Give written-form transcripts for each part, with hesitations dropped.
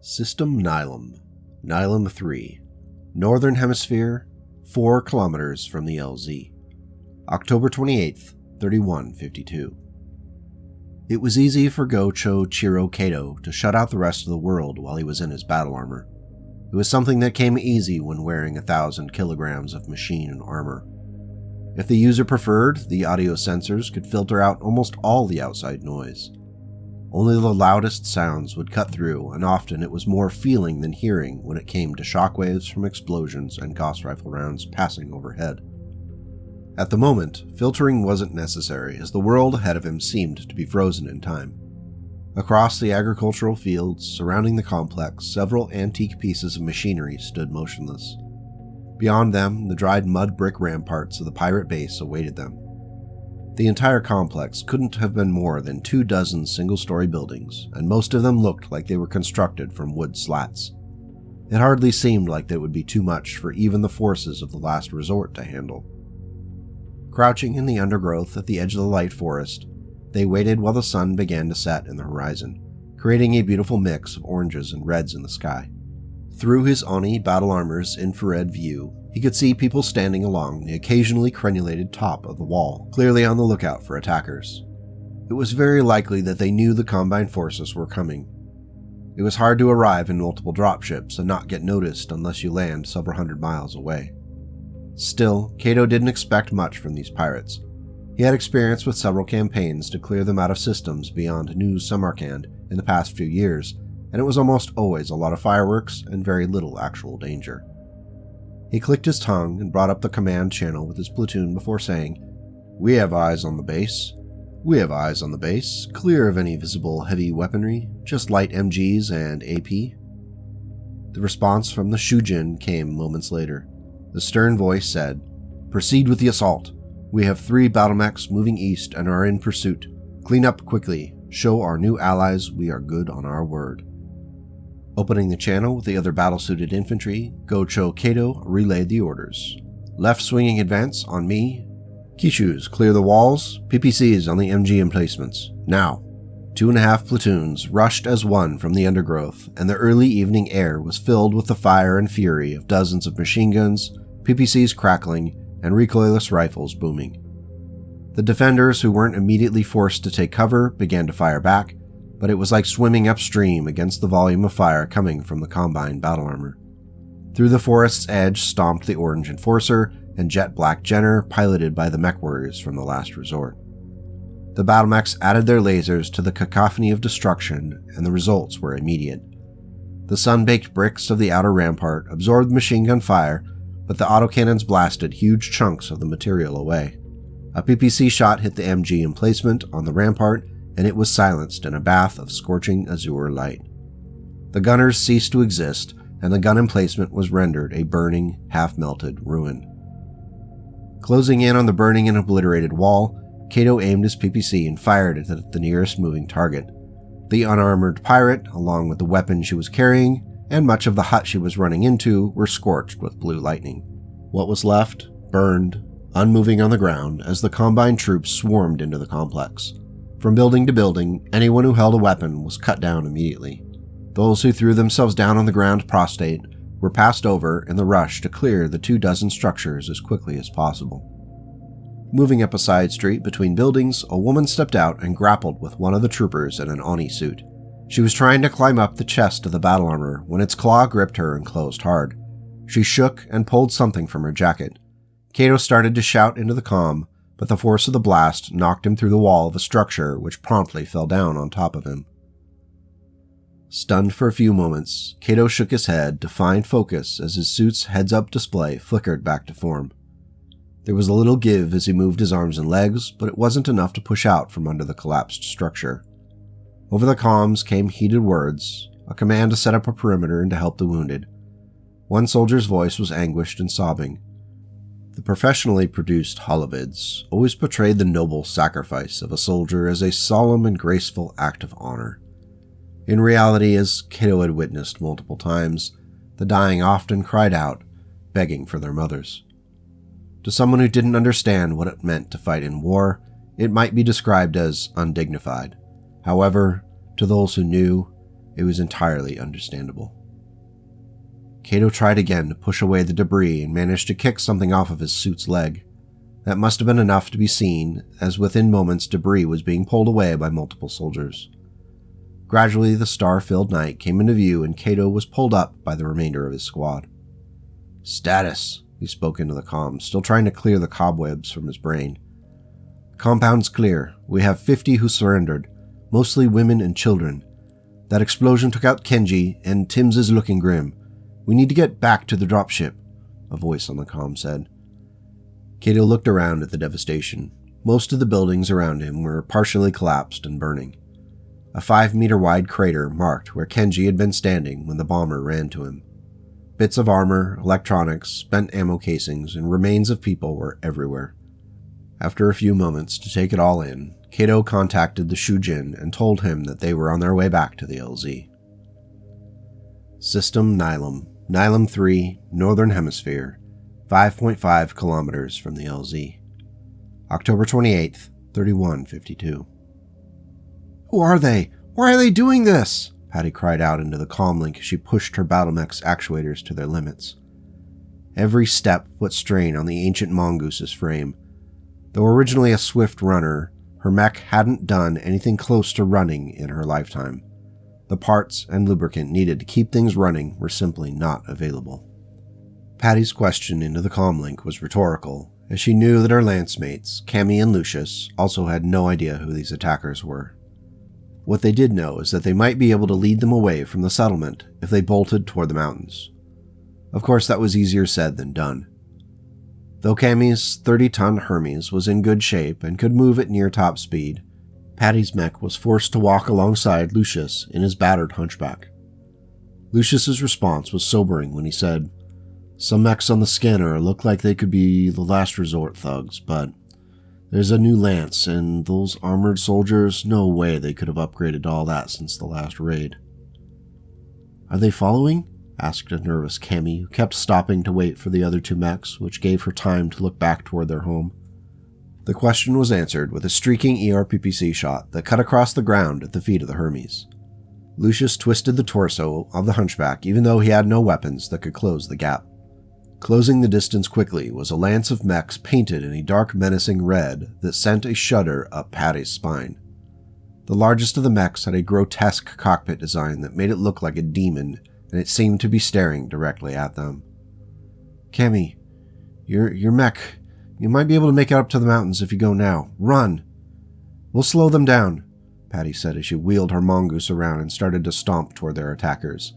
System Nilum, Nilum 3, Northern Hemisphere, 4 kilometers from the LZ. October 28th, 3152. It was easy for Go-Cho Chiro Kato to shut out the rest of the world while he was in his battle armor. It was something that came easy when wearing 1,000 kilograms of machine and armor. If the user preferred, the audio sensors could filter out almost all the outside noise. Only the loudest sounds would cut through, and often it was more feeling than hearing when it came to shockwaves from explosions and Gauss rifle rounds passing overhead. At the moment, filtering wasn't necessary, as the world ahead of him seemed to be frozen in time. Across the agricultural fields surrounding the complex, several antique pieces of machinery stood motionless. Beyond them, the dried mud brick ramparts of the pirate base awaited them. The entire complex couldn't have been more than 24 single-story buildings, and most of them looked like they were constructed from wood slats. It hardly seemed like that would be too much for even the forces of the last resort to handle. Crouching in the undergrowth at the edge of the light forest, they waited while the sun began to set in the horizon, creating a beautiful mix of oranges and reds in the sky. Through his Oni battle armor's infrared view, he could see people standing along the occasionally crenulated top of the wall, clearly on the lookout for attackers. It was very likely that they knew the Combine forces were coming. It was hard to arrive in multiple dropships and not get noticed unless you land several hundred miles away. Still, Kato didn't expect much from these pirates. He had experience with several campaigns to clear them out of systems beyond New Samarkand in the past few years, and it was almost always a lot of fireworks and very little actual danger. He clicked his tongue and brought up the command channel with his platoon before saying, "We have eyes on the base. We have eyes on the base, clear of any visible heavy weaponry, just light MGs and AP." The response from the Shujin came moments later. The stern voice said, "Proceed with the assault. We have 3 battle mechs moving east and are in pursuit. Clean up quickly. Show our new allies we are good on our word." Opening the channel with the other battle-suited infantry, Go-Cho Kato relayed the orders. "Left swinging advance on me. Kishus, clear the walls. PPCs on the MG emplacements. Now." 2.5 platoons rushed as one from the undergrowth, and the early evening air was filled with the fire and fury of dozens of machine guns, PPCs crackling, and recoilless rifles booming. The defenders, who weren't immediately forced to take cover, began to fire back, but it was like swimming upstream against the volume of fire coming from the Combine battle armor. Through the forest's edge stomped the Orange Enforcer and Jet Black Jenner, piloted by the Mechwarriors from the last resort. The battle mechs added their lasers to the cacophony of destruction, and the results were immediate. The sun-baked bricks of the outer rampart absorbed machine gun fire, but the autocannons blasted huge chunks of the material away. A PPC shot hit the MG emplacement on the rampart, and it was silenced in a bath of scorching azure light. The gunners ceased to exist, and the gun emplacement was rendered a burning, half-melted ruin. Closing in on the burning and obliterated wall, Kato aimed his PPC and fired it at the nearest moving target. The unarmored pirate, along with the weapon she was carrying, and much of the hut she was running into, were scorched with blue lightning. What was left burned, unmoving on the ground, as the Combine troops swarmed into the complex. From building to building, anyone who held a weapon was cut down immediately. Those who threw themselves down on the ground prostrate were passed over in the rush to clear the 24 structures as quickly as possible. Moving up a side street between buildings, a woman stepped out and grappled with one of the troopers in an Oni suit. She was trying to climb up the chest of the battle armor when its claw gripped her and closed hard. She shook and pulled something from her jacket. Kato started to shout into the comm, but the force of the blast knocked him through the wall of a structure which promptly fell down on top of him. Stunned for a few moments, Kato shook his head to find focus as his suit's heads-up display flickered back to form. There was a little give as he moved his arms and legs, but it wasn't enough to push out from under the collapsed structure. Over the comms came heated words, a command to set up a perimeter and to help the wounded. One soldier's voice was anguished and sobbing. The professionally produced holovids always portrayed the noble sacrifice of a soldier as a solemn and graceful act of honor. In reality, as Kato had witnessed multiple times, the dying often cried out, begging for their mothers. To someone who didn't understand what it meant to fight in war, it might be described as undignified. However, to those who knew, It was entirely understandable. Cato tried again to push away the debris and managed to kick something off of his suit's leg. That must have been enough to be seen, as within moments debris was being pulled away by multiple soldiers. Gradually, the star-filled night came into view and Cato was pulled up by the remainder of his squad. "Status," he spoke into the comm, still trying to clear the cobwebs from his brain. "Compound's clear. We have 50 who surrendered, mostly women and children. That explosion took out Kenji, and Tim's is looking grim. We need to get back to the dropship," a voice on the comm said. Cato looked around at the devastation. Most of the buildings around him were partially collapsed and burning. A 5-meter-wide crater marked where Kenji had been standing when the bomber ran to him. Bits of armor, electronics, spent ammo casings, and remains of people were everywhere. After a few moments to take it all in, Cato contacted the Shujin and told him that they were on their way back to the LZ. System Nylum, Nylum 3, Northern Hemisphere, 5.5 kilometers from the LZ. October 28th, 3152. "Who are they? Why are they doing this?" Patty cried out into the comlink as she pushed her battlemech's actuators to their limits. Every step put strain on the ancient mongoose's frame. Though originally a swift runner, her mech hadn't done anything close to running in her lifetime. The parts and lubricant needed to keep things running were simply not available. Patty's question into the comlink was rhetorical, as she knew that her lance mates, Cammy and Lucius, also had no idea who these attackers were. What they did know is that they might be able to lead them away from the settlement if they bolted toward the mountains. Of course, that was easier said than done. Though Cammy's 30-ton Hermes was in good shape and could move at near top speed, Patty's mech was forced to walk alongside Lucius in his battered hunchback. Lucius's response was sobering when he said, "Some mechs on the scanner look like they could be the last resort thugs, but there's a new lance, and those armored soldiers, no way they could have upgraded all that since the last raid." "Are they following?" asked a nervous Cammy, who kept stopping to wait for the other two mechs, which gave her time to look back toward their home. The question was answered with a streaking ERPPC shot that cut across the ground at the feet of the Hermes. Lucius twisted the torso of the hunchback even though he had no weapons that could close the gap. Closing the distance quickly was a lance of mechs painted in a dark menacing red that sent a shudder up Patty's spine. The largest of the mechs had a grotesque cockpit design that made it look like a demon, and it seemed to be staring directly at them. "Cammy, your mech, you might be able to make it up to the mountains if you go now. Run!" "We'll slow them down," Patty said as she wheeled her mongoose around and started to stomp toward their attackers.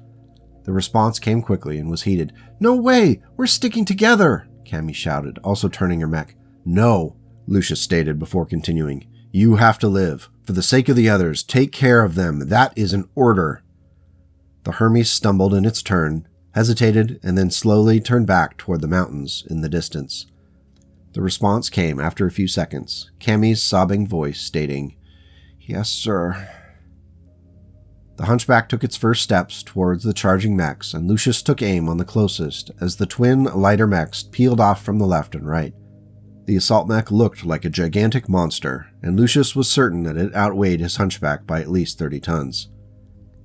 The response came quickly and was heated. "No way! We're sticking together!" Cammy shouted, also turning her mech. "No," Lucius stated before continuing. "You have to live. For the sake of the others, take care of them. That is an order." The Hermes stumbled in its turn, hesitated, and then slowly turned back toward the mountains in the distance. The response came after a few seconds, Cammy's sobbing voice stating, "Yes, sir." The hunchback took its first steps towards the charging mechs, and Lucius took aim on the closest as the twin lighter mechs peeled off from the left and right. The assault mech looked like a gigantic monster, and Lucius was certain that it outweighed his hunchback by at least 30 tons.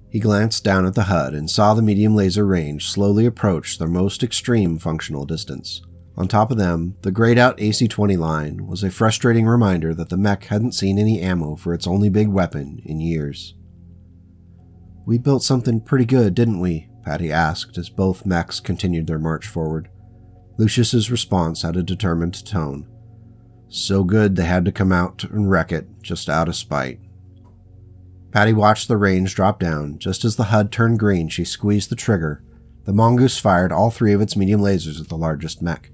He glanced down at the HUD and saw the medium laser range slowly approach their most extreme functional distance. On top of them, the grayed-out AC-20 line was a frustrating reminder that the mech hadn't seen any ammo for its only big weapon in years. "We built something pretty good, didn't we?" Patty asked as both mechs continued their march forward. Lucius's response had a determined tone. "So good they had to come out and wreck it, just out of spite." Patty watched the range drop down. Just as the HUD turned green, she squeezed the trigger. The mongoose fired all 3 of its medium lasers at the largest mech.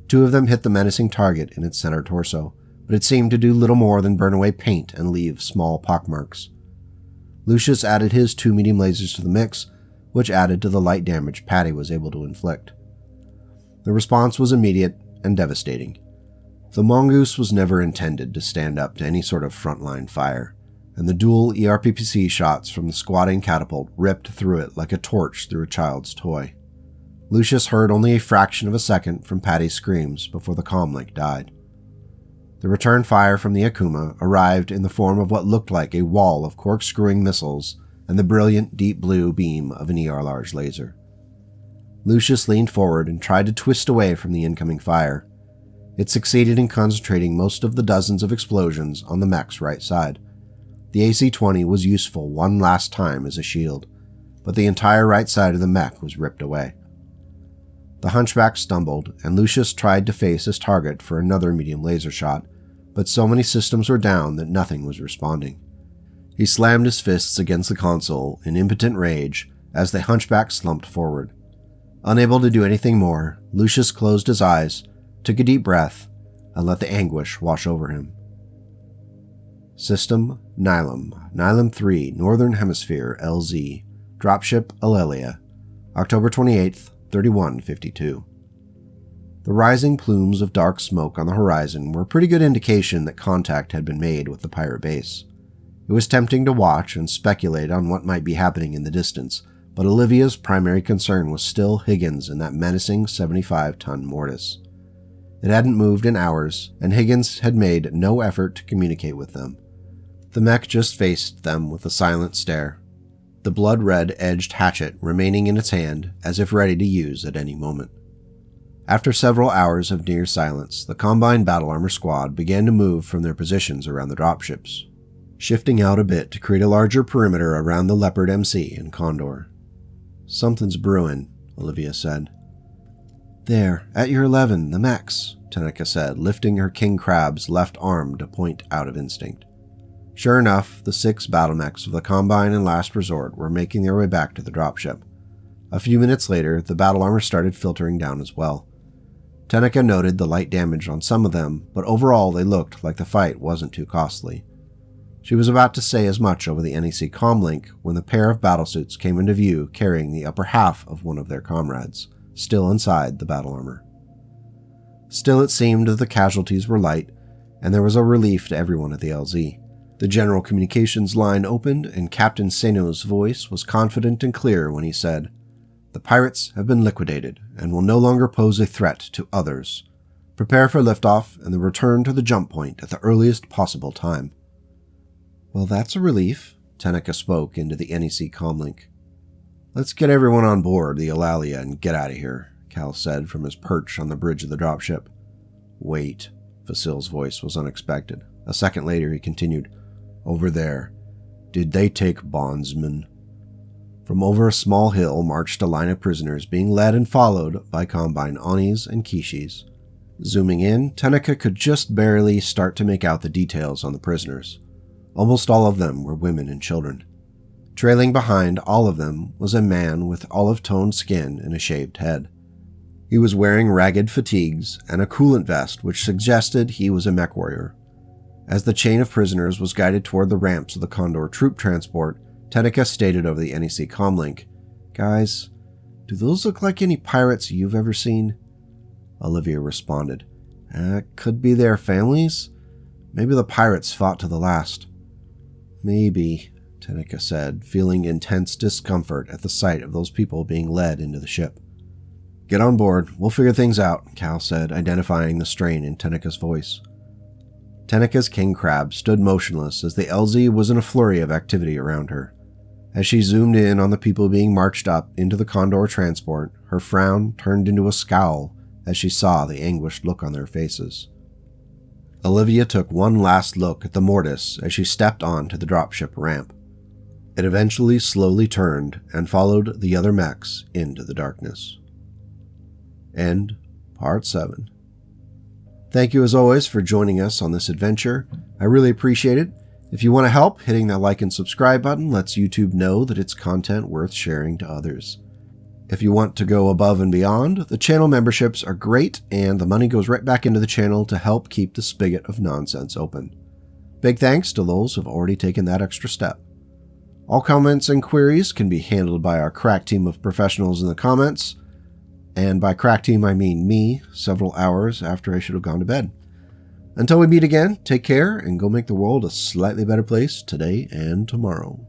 2 of them hit the menacing target in its center torso, but it seemed to do little more than burn away paint and leave small pockmarks. Lucius added his 2 medium lasers to the mix, which added to the light damage Patty was able to inflict. The response was immediate and devastating. The mongoose was never intended to stand up to any sort of frontline fire, and the dual ERPPC shots from the squatting catapult ripped through it like a torch through a child's toy. Lucius heard only a fraction of a second from Patty's screams before the comlink died. The return fire from the Akuma arrived in the form of what looked like a wall of corkscrewing missiles and the brilliant deep blue beam of an ER-large laser. Lucius leaned forward and tried to twist away from the incoming fire. It succeeded in concentrating most of the dozens of explosions on the mech's right side. The AC-20 was useful one last time as a shield, but the entire right side of the mech was ripped away. The hunchback stumbled, and Lucius tried to face his target for another medium laser shot, but so many systems were down that nothing was responding. He slammed his fists against the console in impotent rage as the hunchback slumped forward. Unable to do anything more, Lucius closed his eyes, took a deep breath, and let the anguish wash over him. System Nylum, Nylum 3, Northern Hemisphere, LZ, Dropship Alelia, October 28th, 3152. The rising plumes of dark smoke on the horizon were a pretty good indication that contact had been made with the pirate base. It was tempting to watch and speculate on what might be happening in the distance, but Olivia's primary concern was still Higgins and that menacing 75-ton mortise. It hadn't moved in hours, and Higgins had made no effort to communicate with them. The mech just faced them with a silent stare, the blood-red edged hatchet remaining in its hand as if ready to use at any moment. After several hours of near silence, the Combine Battle Armor Squad began to move from their positions around the dropships, shifting out a bit to create a larger perimeter around the Leopard MC and Condor. "Something's brewing," Olivia said. "There, at your 11, the mechs," Tenica said, lifting her king crab's left arm to point out of instinct. Sure enough, the 6 battle mechs of the Combine and Last Resort were making their way back to the dropship. A few minutes later, the battle armor started filtering down as well. Tenica noted the light damage on some of them, but overall they looked like the fight wasn't too costly. She was about to say as much over the NEC comlink when the pair of battlesuits came into view carrying the upper half of one of their comrades, still inside the battle armor. Still, it seemed that the casualties were light, and there was a relief to everyone at the LZ. The general communications line opened, and Captain Seno's voice was confident and clear when he said, "The pirates have been liquidated, and will no longer pose a threat to others. Prepare for liftoff and the return to the jump point at the earliest possible time." "Well, that's a relief," Tenica spoke into the NEC comlink. "Let's get everyone on board the Eulalia and get out of here," Cal said from his perch on the bridge of the dropship. "Wait," Vasil's voice was unexpected. A second later he continued, "Over there, did they take bondsmen?" From over a small hill marched a line of prisoners being led and followed by Combine Onis and Kishis. Zooming in, Tenica could just barely start to make out the details on the prisoners. Almost all of them were women and children. Trailing behind all of them was a man with olive-toned skin and a shaved head. He was wearing ragged fatigues and a coolant vest which suggested he was a Mechwarrior. As the chain of prisoners was guided toward the ramps of the Condor troop transport, Tenica stated over the NEC comlink, "Guys, do those look like any pirates you've ever seen?" Olivia responded, "Could be their families. Maybe the pirates fought to the last." "Maybe," Tenica said, feeling intense discomfort at the sight of those people being led into the ship. "Get on board. We'll figure things out," Cal said, identifying the strain in Tenica's voice. Tenica's king crab stood motionless as the LZ was in a flurry of activity around her. As she zoomed in on the people being marched up into the Condor transport, her frown turned into a scowl as she saw the anguished look on their faces. Olivia took one last look at the mortise as she stepped onto the dropship ramp. It eventually slowly turned and followed the other mechs into the darkness. End Part 7. Thank you as always for joining us on this adventure. I really appreciate it. If you want to help, hitting that like and subscribe button lets YouTube know that it's content worth sharing to others. If you want to go above and beyond, the channel memberships are great, and the money goes right back into the channel to help keep the spigot of nonsense open. Big thanks to those who have already taken that extra step. All comments and queries can be handled by our crack team of professionals in the comments, and by crack team I mean me, several hours after I should have gone to bed. Until we meet again, take care and go make the world a slightly better place today and tomorrow.